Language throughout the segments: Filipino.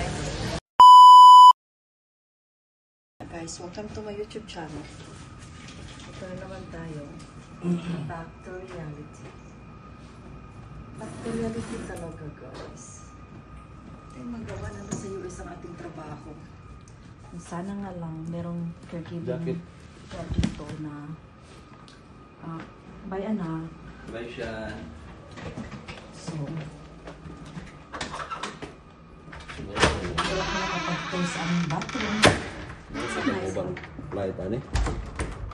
guys. Guys, welcome to my YouTube channel. Ito na naman tayo. Back to reality. Back to reality talaga, guys. Ito yung magawa naman sa US ang ating trabaho. Sana nga lang merong caregiving dito na by Ana. Bye siya. So, wala ka nakapag-close ang bathroom. It's a nice one.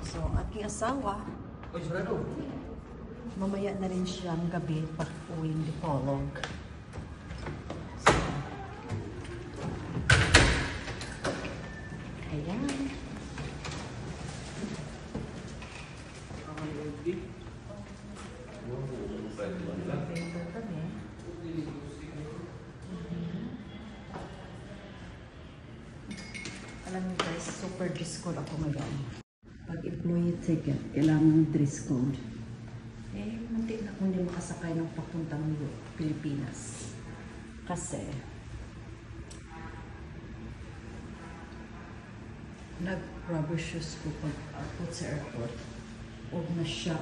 So, aking asawa, mamaya na rin siyang gabi pag uwing Dipolog. So, ayan. Alam niyo guys, super dress code ako ngayon. Pag employee ticket, kailangan dress code. Eh, muntik na kung hindi makasakay ng papuntang Pilipinas. Kasi, nag-rubber shoes ko pag airport sa airport. Huwag na siya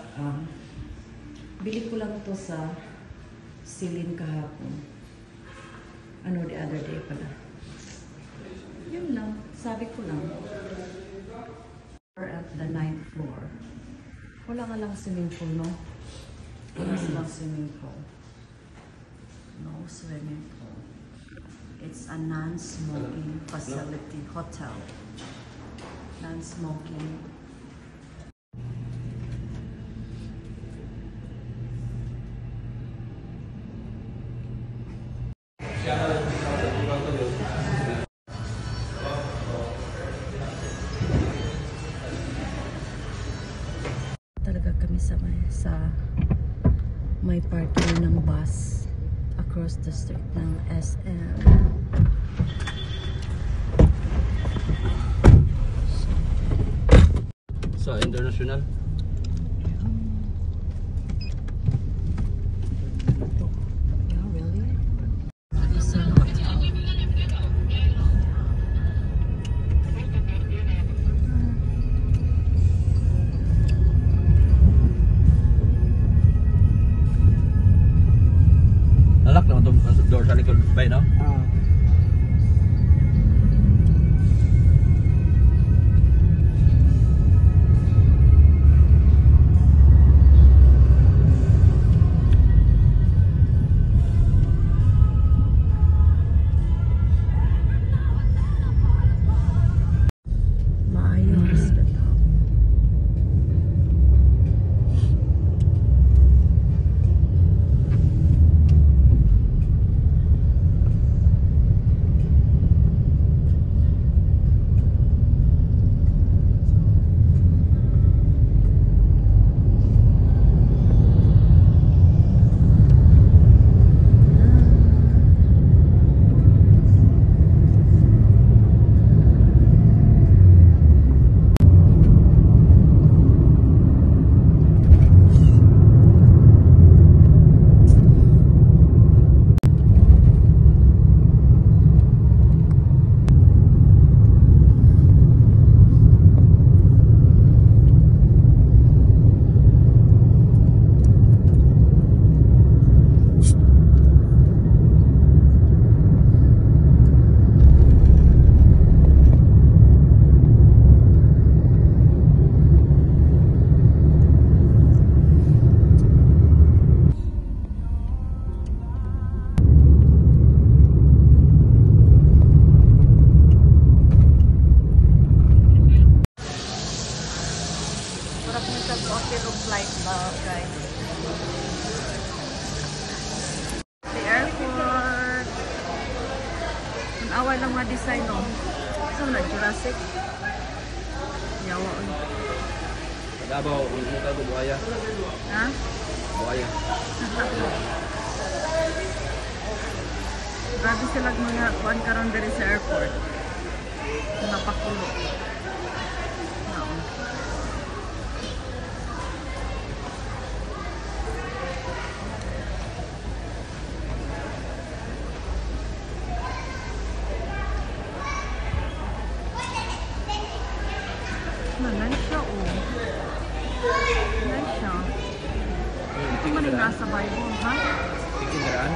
bili ko lang to sa Celine kahapon. The other day pala. Yun lang. Sabi ko lang. We're at the 9th floor. Wala nga lang swimming pool, no? Wala silang swimming pool. No swimming pool. It's a non-smoking facility hotel. Non-smoking. Talaga kami sa may parking ng bus across the street ng SM. Sa international? Yeah, really? Nalak naman itong door sa likod ba, no? Flight ba, guys? The airport. Ang awal lang mga design, no? Saan na? Jurassic? Yawa. Pag-abaw, mukha ko buhaya. Ha? Buhaya. Grabe sila mga kuan karon diri sa airport. Napakulo. na, nice siya, oh. Nice siya. Ito man yung nasa Bible, ha? Tingin daraan.